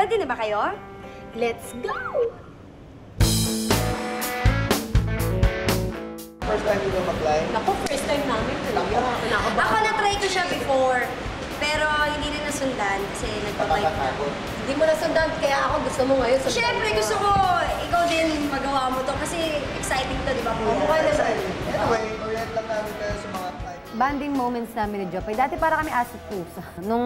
Ready na ba kayo? Let's go! First time mo mag-fly? Ako, first time namin. Ako na-try ko siya before, pero hindi rin nasundan kasi nagpa-bike na. Hindi mo nasundan, kaya ako gusto mo ngayon sundan. Siyempre, gusto ko ikaw din magawa mo to kasi exciting to, di ba, Kuya? Mukha naman. Anyway, orient lang namin kayo sa mga time. Banding moments namin ni Jopay. Dati para kami asit pusa. Nung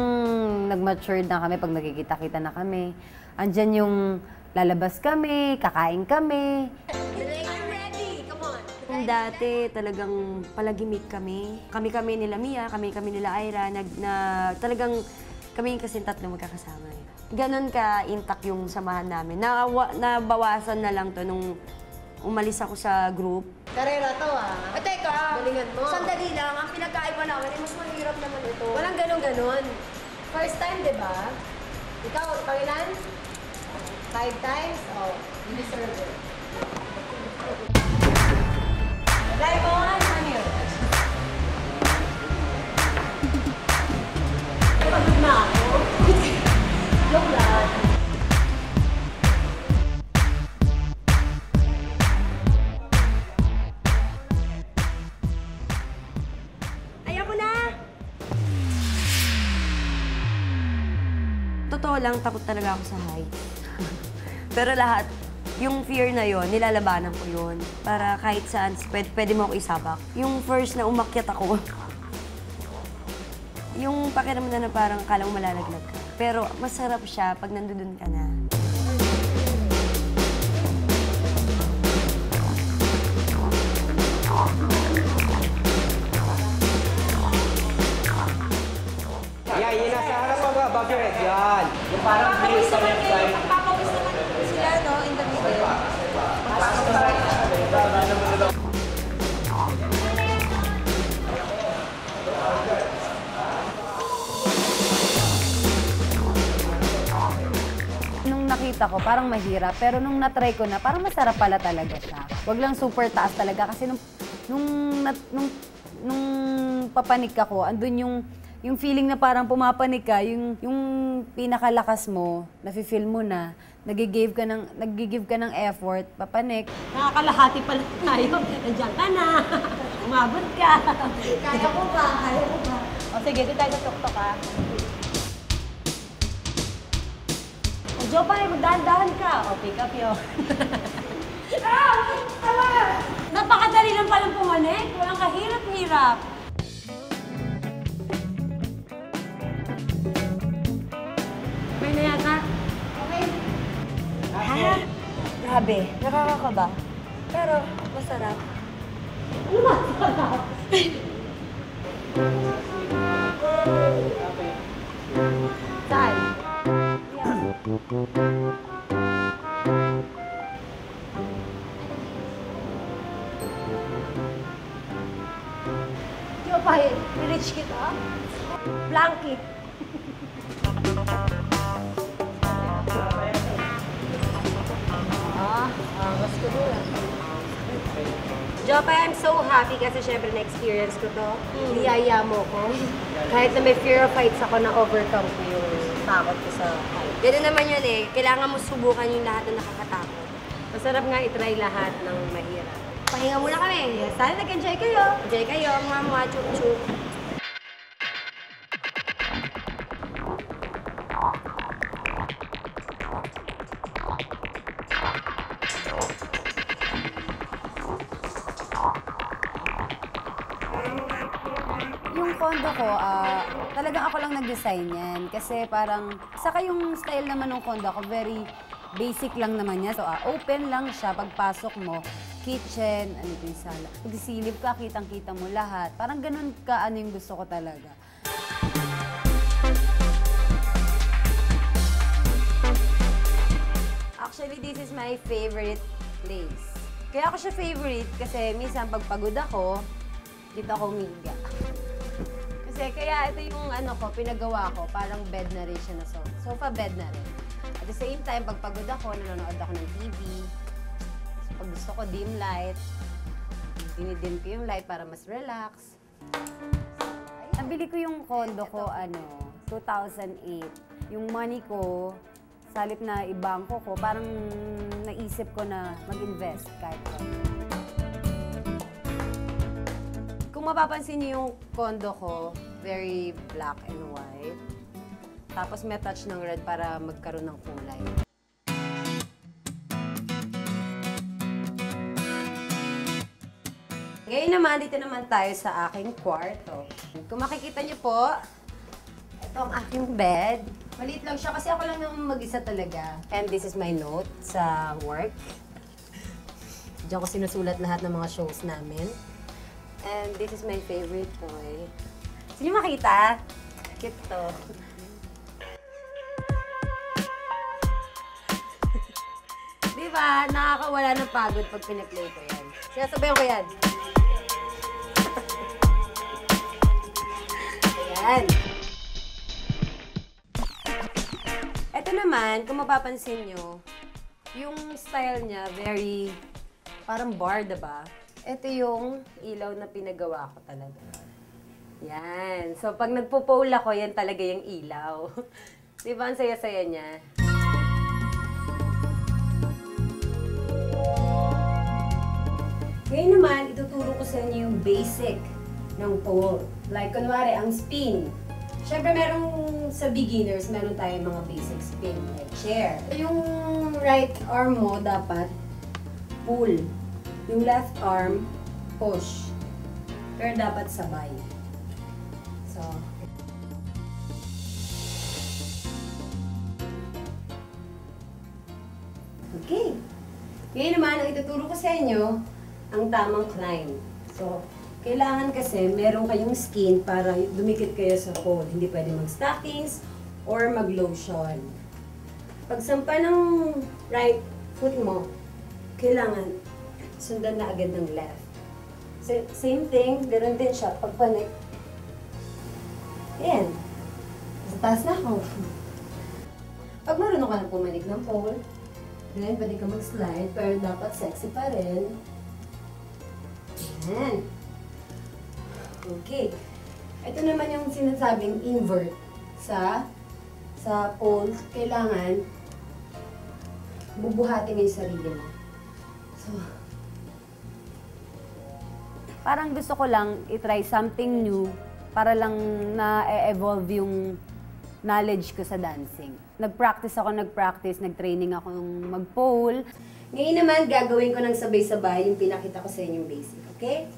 nag-matured na kami, pag nagkikita-kita na kami, andyan yung lalabas kami, kakain kami. I'm ready! Come on! Kung dati talagang palagimik kami. Kami-kami nila Mia, kami-kami nila Ira, talagang kami kasi tatlo magkakasama. Ganon ka-intact yung samahan namin. Nabawasan na lang to nung umalis ako sa group. Karera to Teka, Galingan mo. sandali lang. Ang pinagkaiba namin, mas mahirap naman ito. Walang ganon-ganon. First time, di ba? Ikaw, pangilan? 5 times? Oh, you deserve it. Drive on! Ano yun? Pagod na ako. Joke lang. Ayoko na! Totoo lang, takot talaga ako sa height. Pero lahat, yung fear na yon, nilalabanan ko yon. Para kahit saan, pwede mo ako isabak. Yung first na umakyat ako, yung pakiramdam na parang kala mo malalaglag ka. Pero masarap siya pag nandun ka na. Yan, yun nasa harap mo ba? Bucket. Yan. Yung parang place sa left side. Magpapawis naman sila, no? In the middle. Nung nakita ko, parang mahirap. Pero nung natry ko na, parang masarap pala talaga siya. Wag lang super taas talaga. Kasi nung papanik ako, andun yung feeling na parang pumapanik ka, yung pinakalakas mo, nafe-feel mo na, nag-give ka ng effort, papanik. Nakakalahati pala tayo. Nandiyan ka na. Umabot ka. Kaya ko ba? O sige, dito tayo sa tuktok ha. O Jopay, magdahan-dahan ka. O pick up yun. Napakadali lang palang pumanik. Walang kahirap-hirap. May na yata. Okay. Ha? Grabe, nakakakaba. Pero masarap. Ano ba? Saan? Jopay, i-reach kita. Blanket. Angas ko doon. Jopay, I'm so happy kasi syempre na-experience ko to. Niyaya mo ko. Kahit na may fear of heights ako, na-overcome ko yung takot ko sa height. Ganun naman yun eh. Kailangan mo subukan yung lahat na nakakatakot. Masarap nga itry lahat ng mahirap. Pahinga muna kami. Yes, sana nag-enjoy kayo. Enjoy kayo, mga chuk-chuk. Yung condo ko, talagang ako lang nag-design yan. Kasi parang, saka yung style naman ng condo ko, very basic lang naman niya. So, open lang siya pagpasok mo. Kitchen, ano yung sala. Pag silip ka, kitang-kita mo lahat. Parang ganun ka, ano yung gusto ko talaga. Actually, this is my favorite place. Kaya ako siya favorite kasi minsan pag pagod ako, dito ako umiga. Kasi kaya ito yung ano ko, pinagawa ko, parang bed na rin siya na sofa bed na rin. At the same time, pag pagod ako, nanonood ako ng TV. So, pag gusto ko dim light, dinidim ko yung light para mas relax. Nabili ko yung condo ko, 2008. Yung money ko, Sa halip na ibangko ko, parang naisip ko na mag-invest kahit pa. Kung mapapansin niyo yung condo ko, very black and white. Tapos may touch ng red para magkaroon ng kulay. Ngayon naman, dito naman tayo sa aking kwarto. Kung makikita niyo po, ito ang aking bed. Maliit lang siya kasi ako lang naman mag-isa talaga. And this is my note sa work. Diyan ko sinusulat lahat ng mga shows namin. And this is my favorite toy. Gusto niyo makita? Cute to. Diba? Nakakawala ng pagod pag pinaplay ko yan. Sinasabayan ko yan. Ayan. Ito naman, kung mapapansin nyo, yung style niya, very, parang bar, diba? Ito yung ilaw na pinagawa ko talaga. Yan. So, pag nagpo-pole ako, yan talaga yung ilaw. Diba? Ang saya-saya niya. Ngayon naman, ituturo ko sa inyo yung basic ng pole. Like, kunwari, ang spin. Siyempre, merong sa beginners, meron tayong mga basic spin, like chair. Yung right arm mo, dapat pull. Yung left arm, push. Pero dapat sabay. So, okay. Ngayon naman, ang ituturo ko sa inyo, ang tamang climb. So, kailangan kasi meron kayong skin para dumikit kayo sa pole. Hindi pwede mag-stockings or mag-lotion. Pagsampa ng right foot mo, kailangan sundan na agad ng left. Same thing, ganoon din siya. Pagpanik. Ayan. Sa taas na ako. Pag marunong ka na pumanik ng pole, then pwede ka mag-slide, pero dapat sexy pa rin. Ayan. Okay. Ito naman yung sinasabing invert sa pole. Kailangan bubuhatin mo yung sarili mo. So, parang gusto ko lang i-try something new para lang na-evolve yung knowledge ko sa dancing. Nag-practice, nag-training ako ng mag-pole. Ngayon naman, gagawin ko ng sabay-sabay yung pinakita ko sa inyong basic, okay?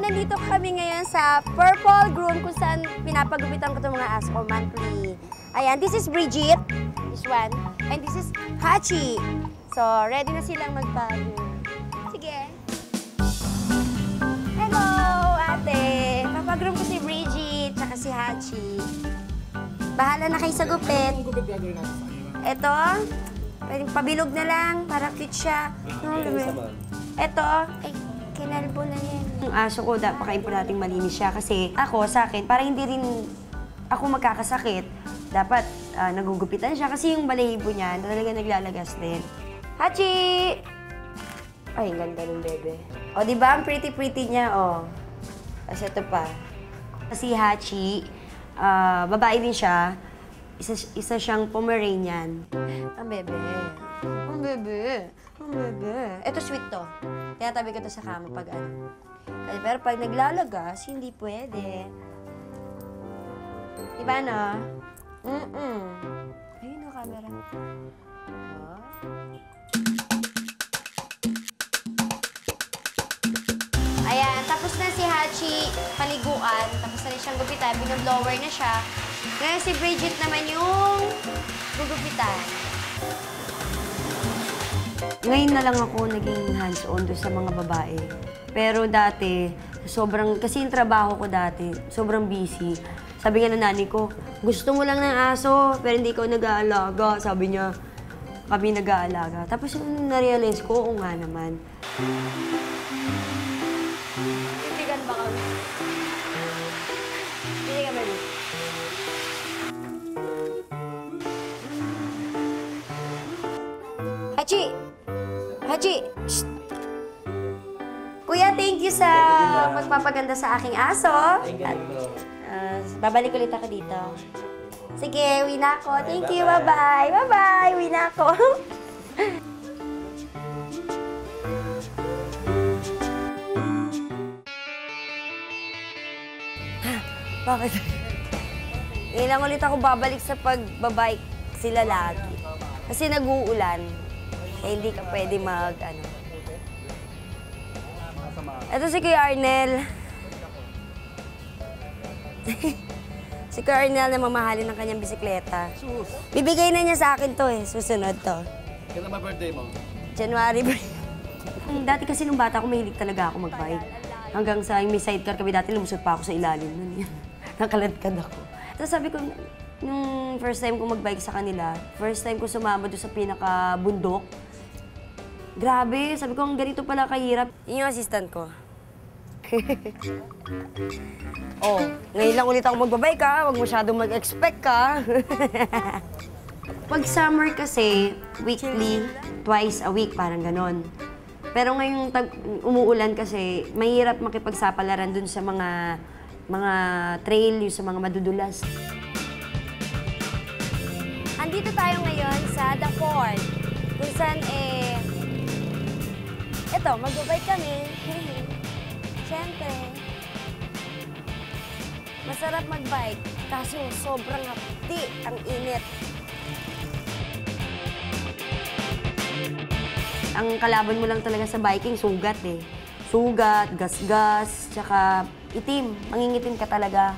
Nandito kami ngayon sa Purple Groom kung saan pinapagupitan ko itong mga aso ko monthly. Ayan, this is Brigitte, this one, and this is Hachi. So, ready na silang magpa-groom. Sige. Hello, ate. Papagroom ko si Brigitte, tsaka si Hachi. Bahala na kayo sa gupit. Anong gupit gagawin natin sa kanila? Ito, pwedeng pabilog na lang para cute siya. Ito, ay, kinalbo na yan. Yung aso ko, napaka-importanting malinis siya kasi ako, sa akin, para hindi rin ako magkakasakit, dapat nagugupitan siya kasi yung balahibo niya talaga naglalagas din. Hachi! Ay, ang ganda ng bebe. O, di ba? Ang pretty-pretty niya, o. Tapos ito pa. Si Hachi, babae din siya. Isa siyang Pomeranian. Ang bebe. Ang bebe. Ang bebe. Ito sweet to. Tinatabi ko to sa kama pag ano. Pero pag naglalagas, hindi pwede. Diba na? Ayun ang camera. Ayan, tapos na si Hachi. siyang gupitan, binoblower na siya. Ngayon si Bridget naman yung gugupitan. Ngayon na lang ako naging hands-on doon sa mga babae. Pero dati, kasi yung trabaho ko dati, sobrang busy. Sabi nga ng nanay ko, gusto mo lang ng aso, pero hindi ko nag-aalaga. Sabi niya, kami nag-aalaga. Tapos yung na-realize ko, oo nga naman. Titigan ba kami? Titigan ba rin? Hachi! Hachi! Shh! Kuya, thank you sa pagpapaganda sa aking aso. Babalik ulit ako dito. Sige, uwi na ako. Thank you, bye-bye. Bye-bye, uwi na ako. Bakit? Ilang ulit ako babalik sa pagbabike sila lagi. Kasi nag-uulan. Kaya hindi ka pwede Ito si Kuya Arnel. Si Kuya Arnel na mamahalin ng kanyang bisikleta. Bibigay na niya sa akin to susunod to. Kailan ba birthday mo? January. Dati kasi nung bata ko, mahilig talaga ako mag-bike. Hanggang sa may sidecar kami dati, lumusot pa ako sa ilalim nun. Nakaladkad ako. Tapos sabi ko, nung first time ko mag-bike sa kanila, first time ko sumama doon sa pinaka-bundok, grabe, sabi ko, ang ganito pala kahirap. Yun yung assistant ko. Ngayon lang ulit ako magbabike ka, huwag masyadong mag-expect ka. Pag summer kasi, weekly, twice a week, parang ganon. Pero ngayong umuulan kasi, mahirap makipagsapalaran dun sa mga trail, yung sa mga madudulas. Andito tayo ngayon sa The Fort, kung saan eto, magbabike kami. Siyempre, masarap magbike, kaso sobrang hapdi ang init. Ang kalaban mo lang talaga sa biking, sugat Sugat, gas-gas, tsaka itim. Mangingitim ka talaga.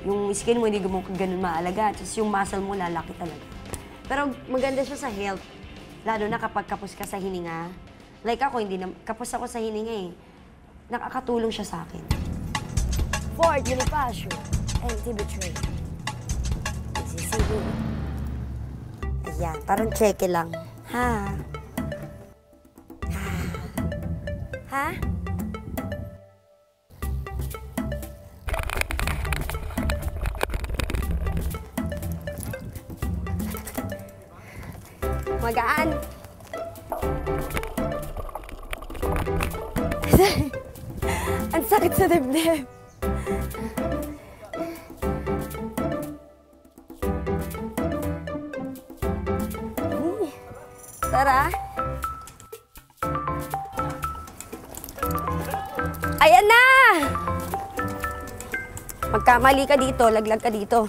Yung skin mo hindi mo ganun maalaga. Tapos yung muscle mo lalaki talaga. Pero maganda siya sa health. Lalo na kapag kapos ka sa hininga. Like ako, kapos ako sa hininga Nakakatulong siya sa akin. Ford Unifacio, anti-betray. Isisibo. Ayan, parang cheque lang. Ha? Ha? Magaan. Ang sakit sa dibdib. Tara. Ayan na! Magkamali ka dito, laglag ka dito.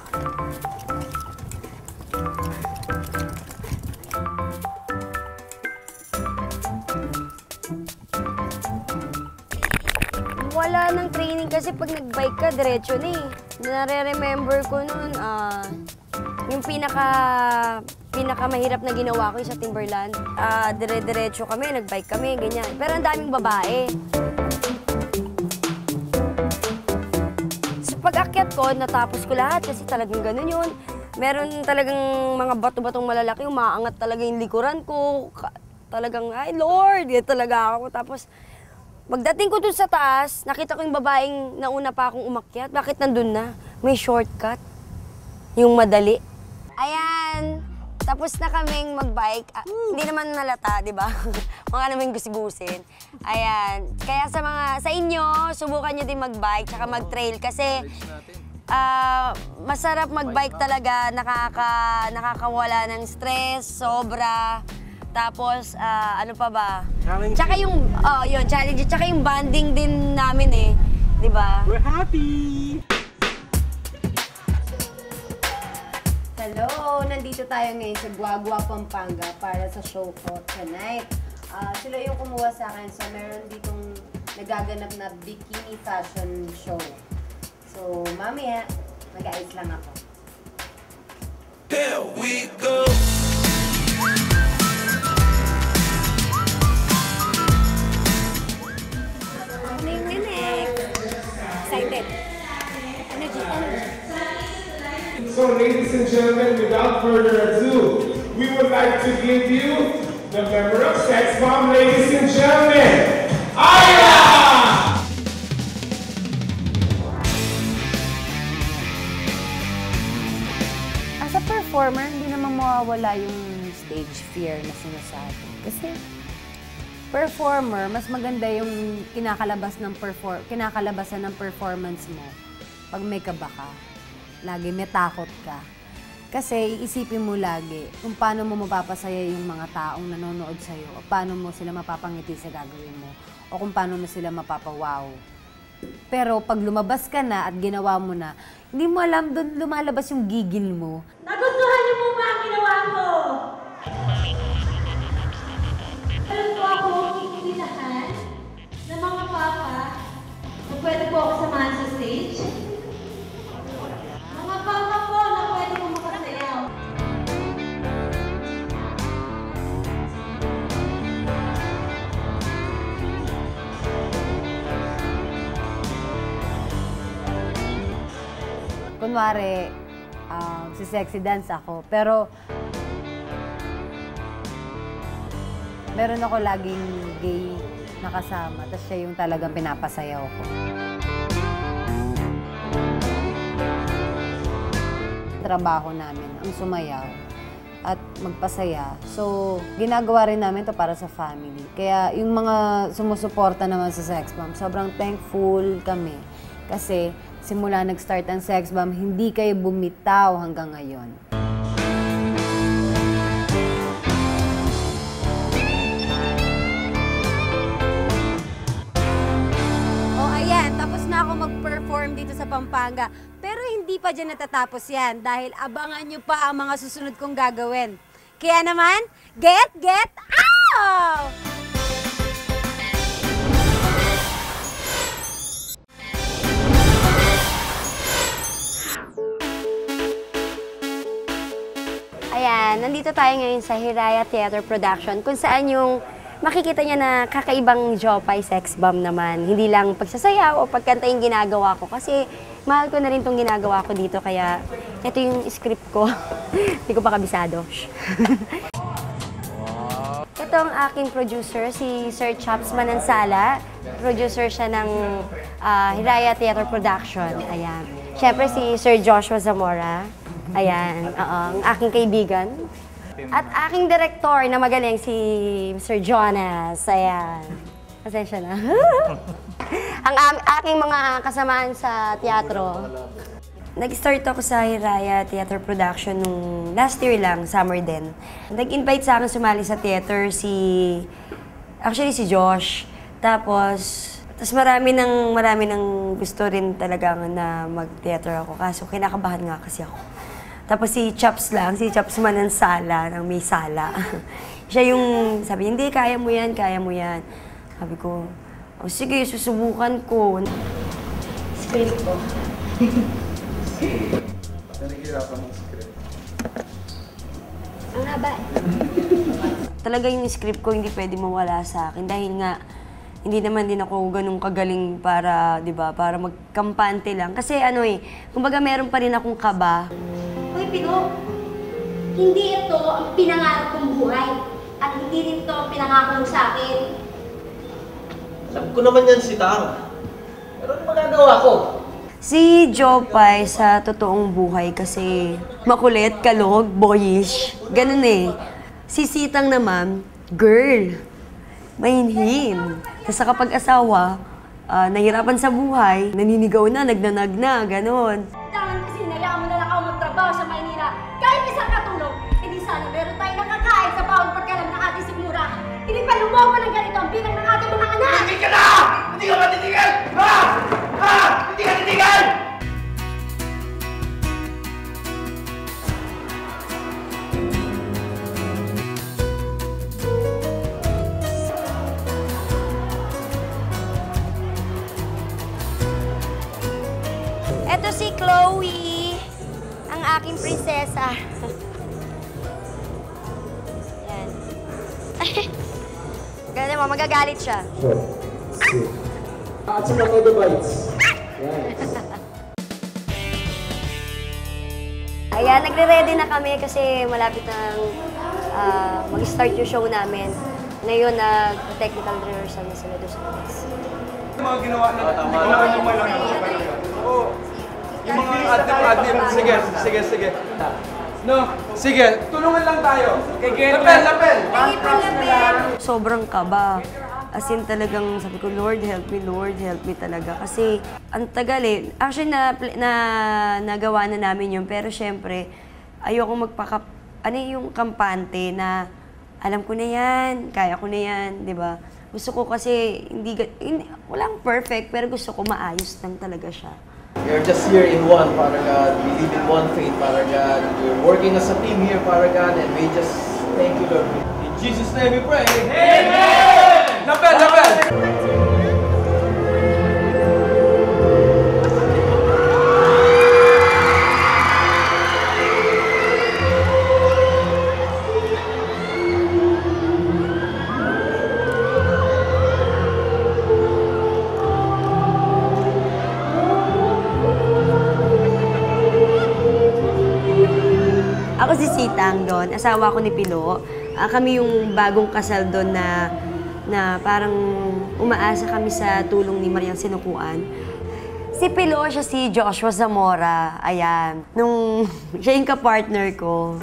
Wala nang training kasi pag nag-bike ka, diretso na Nare-remember ko nun, yung pinakamahirap na ginawa ko sa Timberland. Dire-diretso kami, nag-bike kami, ganyan. Pero ang daming babae. Sa pag-akyat ko, natapos ko lahat kasi talagang ganun yun. Meron talagang mga bato-batong malalaki, umaangat talaga yung likuran ko. Talagang, ay Lord, yan talaga ako. Tapos, magdating ko dun sa taas, nakita ko yung babaeng nauna pa akong umakyat. Bakit nandun na? May shortcut. Yung madali. Ayan. Tapos na kaming mag-bike. Hindi naman nalata, di ba? Mga namin gusi-gusin. Ayan. Kaya sa inyo, subukan nyo din mag-bike tsaka mag-trail kasi masarap mag-bike talaga. Nakakawala ng stress, sobra. Tapos, ano pa ba? Tsaka yung, yun, challenge. Tsaka yung bonding din namin di ba? We're happy! Hello! Nandito tayo ngayon sa Guagua, Pampanga para sa show ko tonight. Sila yung kumuha sa akin, so meron ditong nagaganap na bikini fashion show. So, mamaya, mag-ayos lang ako. Here we go. Ano yung next? Excited. Energy. So, ladies and gentlemen, without further ado, we would like to give you the member of Sex Bomb, ladies and gentlemen, Aya! As a performer, hindi naman mawawala yung stage fear na sinasabi. Kasi performer, mas maganda yung kinakalabasan ng performance mo pag may kaba ka. Lagi may takot ka. Kasi iisipin mo lagi kung paano mo mapapasaya yung mga taong nanonood sa'yo o paano mo sila mapapangiti sa gagawin mo o kung paano mo sila mapapawaw. Pero pag lumabas ka na at ginawa mo na, hindi mo alam doon lumalabas yung gigil mo. Nagustuhan niyo po ba ang ginawa ko? Meron po ako iilahan ng mga papa na pwede po ako samahan sa stage. Mga papa po na pwede po makasayaw. Kunwari, si sexy dance ako, pero meron ako laging gay na kasama, tapos siya yung talagang pinapasayaw ko. Trabaho namin ang sumayaw at magpasaya. So, ginagawa rin namin to para sa family. Kaya yung mga sumusuporta naman sa Sex Bomb, sobrang thankful kami. Kasi simula nag-start ang Sex Bomb, hindi kayo bumitaw hanggang ngayon. Oh, ayan, tapos na ako mag-perform dito sa Pampanga. Pero hindi pa dyan natatapos yan dahil abangan nyo pa ang mga susunod kong gagawin. Kaya naman, get out! Ayan, nandito tayo ngayon sa Hiraya Theater Production kung saan yung makikita niya na kakaibang Jopay Sex Bomb naman. Hindi lang pagsasayaw o pagkanta yung ginagawa ko kasi mahal ko na rin itong ginagawa ko dito kaya ito yung script ko. Hindi ko pa kabisado. Ito ang aking producer, si Sir Chops Manansala. Producer siya ng Hiraya Theater Production. Ayan. Siyempre si Sir Joshua Zamora. Ayan, ang aking kaibigan. At aking director na magaling, si Sir Jonas. Ayan. Pasensya na. Ang aking mga kasamaan sa teatro. Nag-start ako sa Hiraya Theater Production nung last year lang, summer din. Nag-invite sa akin sumali sa theater si Josh. Tapos marami nang gusto rin talaga na mag-theater ako. Kaso kinakabahan nga kasi ako. Tapos si Chops Manansala ng May Sala. Siya yung sabi, hindi, kaya mo yan. Sabi ko, oh, sige, susubukan ko. Script ko. Nanihirapan ng script. Ang haba. Talaga yung script ko hindi pwede mawala sa akin dahil nga hindi naman din ako ganun kagaling para, 'di ba, para magkampante lang. Kasi kumbaga meron pa rin akong kaba. Hoy, Pino, hindi ito ang pinangarap kong buhay. At hindi rin ito ang pinangako mo sa akin. Alam ko naman yan si Tang. Pero ano magagawa ko? Si Jopay sa totoong buhay kasi makulit, kalog, boyish. Ganun eh. Si Sitang naman, girl. Mahinhin. Tapos sa kapag-asawa, nahirapan sa buhay, naninigaw na, nagnanag na, ganun. Dahil kasi hinayaan mo na lang ako magtrabaho sa Maynila. Kahit isang katulong, hindi sana meron tayo nakakain sa bawat pagkalam ng ating sigmura. Hindi pa lumawa ng ganito ang bilang ng ating mga anak! Hindi ka na! Hindi ka matitigil! Ha? Ha? Hindi ka titigil! Chloe, ang aking prinsesa. Yan. Ganda mo, magagalit siya. At sa mga device. Ayan, nagre-ready na kami kasi malapit nang mag-start yung show namin. Ngayon, nag-technical rehearsal na sila doon sa labas. Yung mga ginawa na yung mga adlib. Sige. No, sige, tulungan lang tayo. Lapel. Sobrang kaba. As in talagang sabi ko, Lord help me talaga. Kasi ang tagal eh. Actually, nagawa na namin yun. Pero syempre, ayoko yung kampante na alam ko na yan, kaya ko na yan, di ba? Gusto ko kasi, walang perfect, pero gusto ko maayos lang talaga siya. You're just here in one, Father God. We live in one faith, Father God. We're working as a team here, Father God, and we just thank you, Lord. In Jesus' name we pray. Amen! Lapel! Ako si Sitang doon, asawa ko ni Pilo. Kami yung bagong kasal doon na parang umaasa kami sa tulong ni Mariang Sinukuan. Si Pilo, siya si Joshua Zamora. Ayan. Siya yung kapartner ko.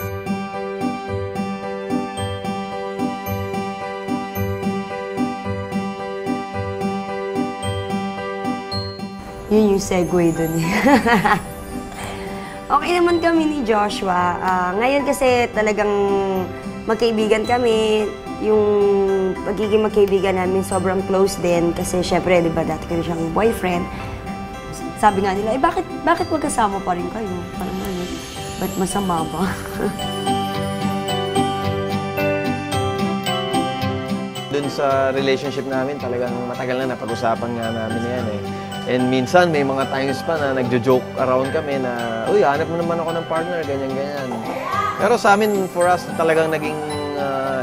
Yun yung segue doon. Okay naman kami ni Joshua. Ngayon kasi talagang magkaibigan kami. Yung pagiging magkaibigan namin sobrang close din. Kasi syempre, di ba, dati kami siyang boyfriend. Sabi nga nila, bakit magkasama pa rin kayo? Parang ano, ba't masama ba? Dun sa relationship namin, talagang matagal na napag-usapan nga namin yan eh. And minsan, may mga times pa na nagjo-joke around kami na, uy, hanap mo naman ako ng partner, ganyan-ganyan. Pero sa amin, for us, talagang naging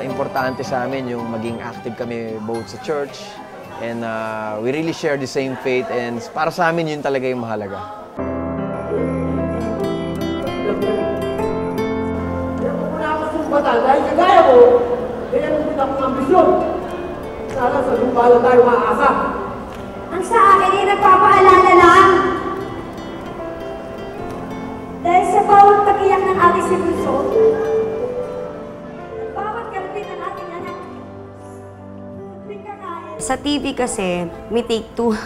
importante sa amin yung maging active kami both sa church. And we really share the same faith. And para sa amin, yun talaga yung mahalaga. Wala ako sumbatan dahil kagaya mo, ganyan din akong ambisyon. Sana sa lumbala tayo maasa. Ang sa akin ay nagpapaalala lang. Dahil sa bawat pagiyak ng ating si Bunso, at bawat kalapit ng ating anak, tuwing kakain. Sa TV kasi, may take two.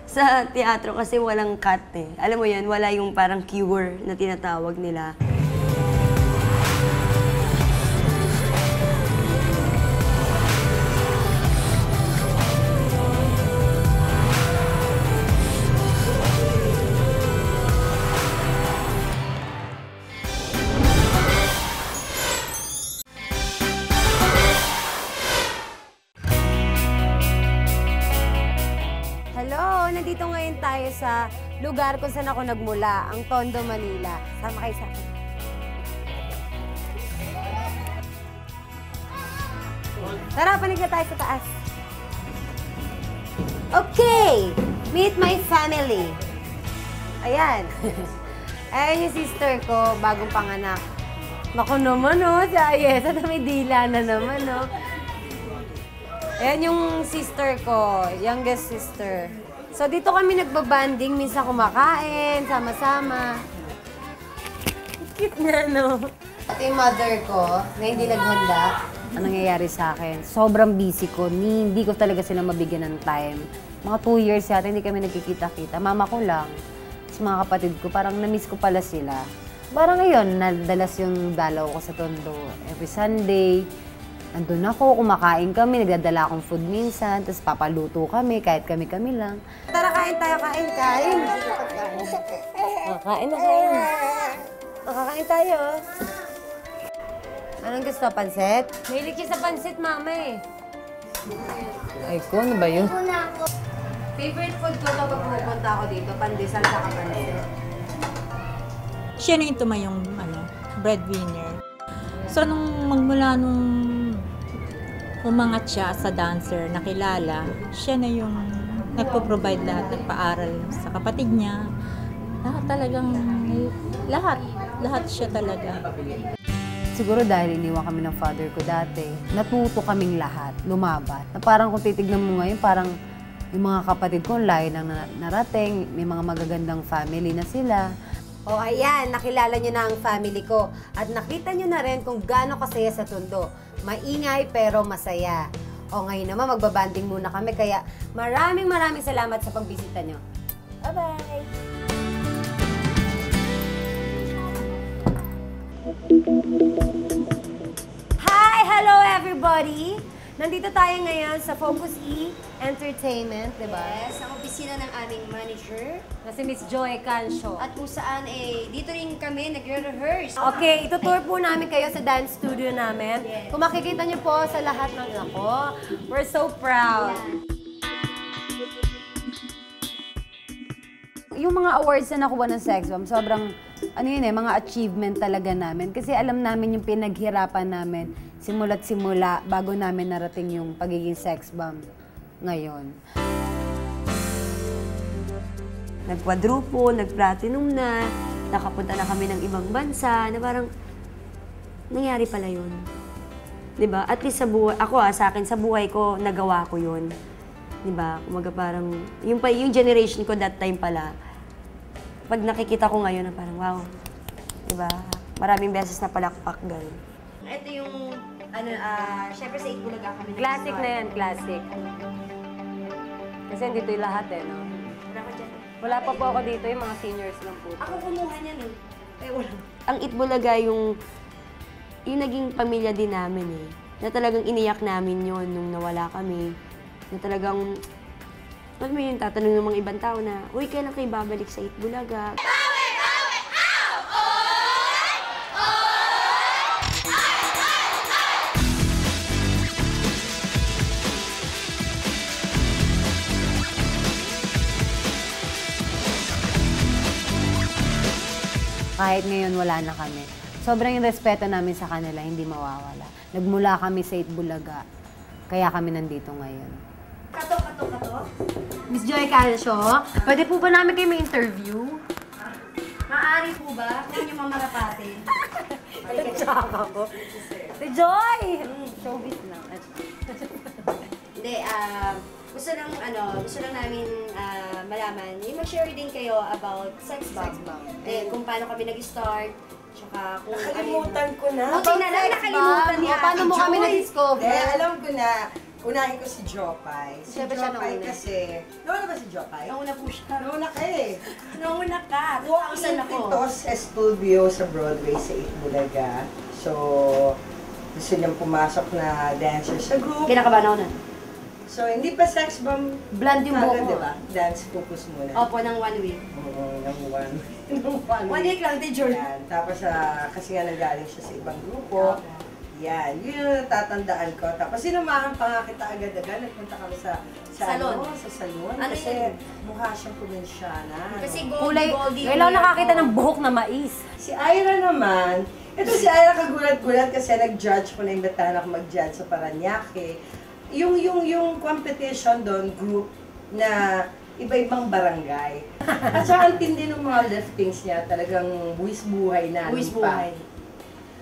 Sa teatro kasi walang cut eh. Alam mo yan, wala yung parang cure na tinatawag nila. Hello! Nandito ngayon tayo sa lugar kung saan ako nagmula, ang Tondo, Manila. Sama kayo sa akin. Tara, panig na tayo sa taas. Okay! Meet my family. Ayan. Ayan yung sister ko, bagong panganak. Naku naman, oh. Si Ayesa na may dila na naman, oh. Ayan yung sister ko, youngest sister. So, dito kami nagbabanding, minsan kumakain, sama-sama. Cute na, no? Ito yung mother ko, na hindi naghanda. Anong nangyayari sa akin? Sobrang busy ko, hindi ko talaga sila mabigyan ng time. Mga 2 years yata, hindi kami nagkikita-kita. Mama ko lang. Sa mga kapatid ko, parang na-miss ko pala sila. Parang ngayon, nadalas yung dalaw ko sa Tondo. Every Sunday, andun ako, kumakain kami, nagdadala akong food minsan, tapos papaluto kami, kahit kami-kami lang. Tara, kain tayo, kain. Kain na kain. Kakain tayo. Anong gusto, pansit? Mahilig siya sa pansit, mama eh. Ay ko, ano ba yun? Favorite food ko kapag pupunta ako dito, pandesal sa kapansin. Siya na yung tumayong breadwinner. So, magmula nung umangat siya sa dancer, nakilala, siya na yung nagpo-provide lahat, nagpaaral sa kapatid niya. Lahat siya talaga. Siguro dahil iniwan kami ng father ko dati, natuto kaming lahat, lumabat. Na parang kung titignan mo ngayon, parang yung mga kapatid ko, layo nang narating, may mga magagandang family na sila. O ayan, nakilala nyo na ang family ko. At nakita nyo na rin kung gaano kasaya sa Tondo. Maingay pero masaya. O ngayon naman, magbabanding muna kami. Kaya maraming salamat sa pagbisita nyo. Bye-bye! Hi! Hello everybody! Nandito tayo ngayon sa Focus E Entertainment, di ba? Yes, ang opisina ng aming manager. Na si Miss Joy Cancio. At kung saan dito rin kami nagre-rehearse. Okay, itutour po namin kayo sa dance studio namin. Yes. Kung makikita niyo po sa lahat ng ako, we're so proud. Yung mga awards na nakuha ng Sex Bomb, sobrang, mga achievement talaga namin. Kasi alam namin yung pinaghirapan namin simula't simula bago namin narating yung pagiging Sex Bomb ngayon. Nag-quadruple, nag-platinum na, nakapunta na kami ng ibang bansa, na parang nangyari pala yun. Diba? At least sa buhay, sa akin, sa buhay ko, nagawa ko yun. Diba? Kumaga parang, yung generation ko that time pala, pag nakikita ko ngayon na parang, wow. Diba? Maraming beses na palakpak, gano'n. Ito yung, syempre sa Itbulaga kami. Classic na yan, classic. Kasi dito yung lahat no? Wala pa po ako dito, yung mga seniors lang po. Ako kumuha niyan wala. Ang Itbulaga yung naging pamilya din namin Na talagang iniyak namin yon nung nawala kami. Na talagang, alam mo yun, tatanong ng mga ibang tao na, uy, kailan kayo babalik sa Itbulaga? Kahit ngayon wala na kami. Sobrang yung respeto namin sa kanila, hindi mawawala. Nagmula kami sa Itbulaga, kaya kami nandito ngayon. Kato. Miss Joy Cancio, pwede po ba namin kayo ma-interview? Maaari po ba? Kung yung mamarapatin. Tsaka ko. Si Joy! Showbiz lang. Hindi, gusto lang namin malaman, yung mag-share din kayo about Sex Bomb. Kung paano kami nag-start, tsaka kung Nakalimutan ko na. Buti na lang nakalimutan niya. Paano mo kami na-discover? Alam ko na. Unahin ko si Jopay. Si Siyempre siya Jopay nauna. kasi... Nauna ba si Jopay? Nauna po siya. Nauna ka eh. Nauna ka. Walking ito sa studio sa Broadway sa Itbulaga. So, gusto niyang pumasok na dancer sa group. Kinakabahan ako na. So, hindi pa Sex Bomb. Blonde yung buhok mo. Diba? Dance focus muna. Opo, ng 1 week. Oo, ng one. 1 week lang, teacher. Yan. Tapos, kasi nga nagaling siya sa ibang grupo. Yan, yun yung natatandaan ko. Tapos sinamahan pa nga kita agad-agad. Nagpunta kami sa salon. Sa salon. Ano kasi yun? mukha siyang provinsyana. Kasi Kulay, goldie. ngayon lang nakakita ng buhok na mais. Si Ira naman, ito si Ira kagulat-gulat kasi nag-judge ko na imbitahan ako mag-judge sa Paranaque. Yung competition doon, group na iba-ibang barangay. At saka ang tindi ng mga liftings niya, talagang buwis buhay na. Buwis buhay.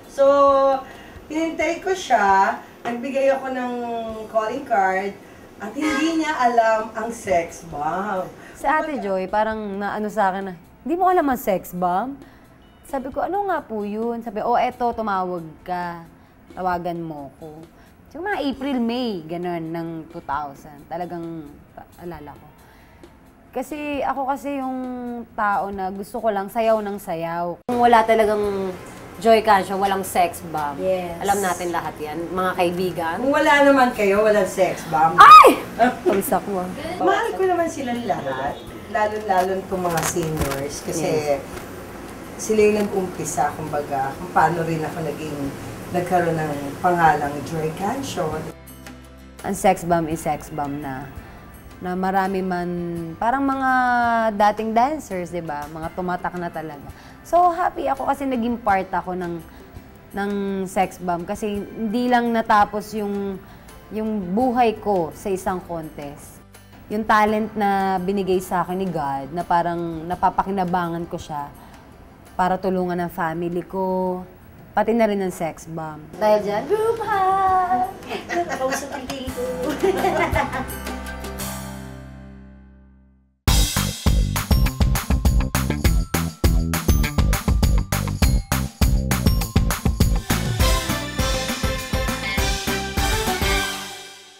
So, pinintay ko siya, nagbigay ako ng calling card, at hindi niya alam ang Sex Bomb. Si Ate Joy, parang naano sa akin na, hindi mo alam ang Sex Bomb? Sabi ko, ano nga po yun? Sabi, eto, tumawag ka. Tawagan mo ko. Siguro mga April, May, gano'n, ng 2000. Talagang, alala ko. Kasi ako yung tao na gusto ko lang sayaw ng sayaw. Kung wala talagang Joy Cancio, walang Sex Bomb. Yes. Alam natin lahat yan, mga kaibigan. Kung wala naman kayo, walang Sex Bomb. Ay! Pagsak mo. Mahal ko naman silang lahat. Lalo-lalo itong mga seniors. Kasi sila yung nag-umpisa, kumbaga, kung paano rin ako nagkaroon ng pangalang Joy Cancio. Ang Sex Bomb is Sex Bomb na na marami man, parang mga dating dancers, di ba? Mga tumatak na talaga. So, happy ako kasi naging part ako ng Sex Bomb kasi hindi lang natapos yung buhay ko sa isang contest. Yung talent na binigay sa akin ni God, na parang napapakinabangan ko siya para tulungan ang family ko, pati na rin ng Sex Bomb. Dahil dyan, group hug! Nakausap ang ko.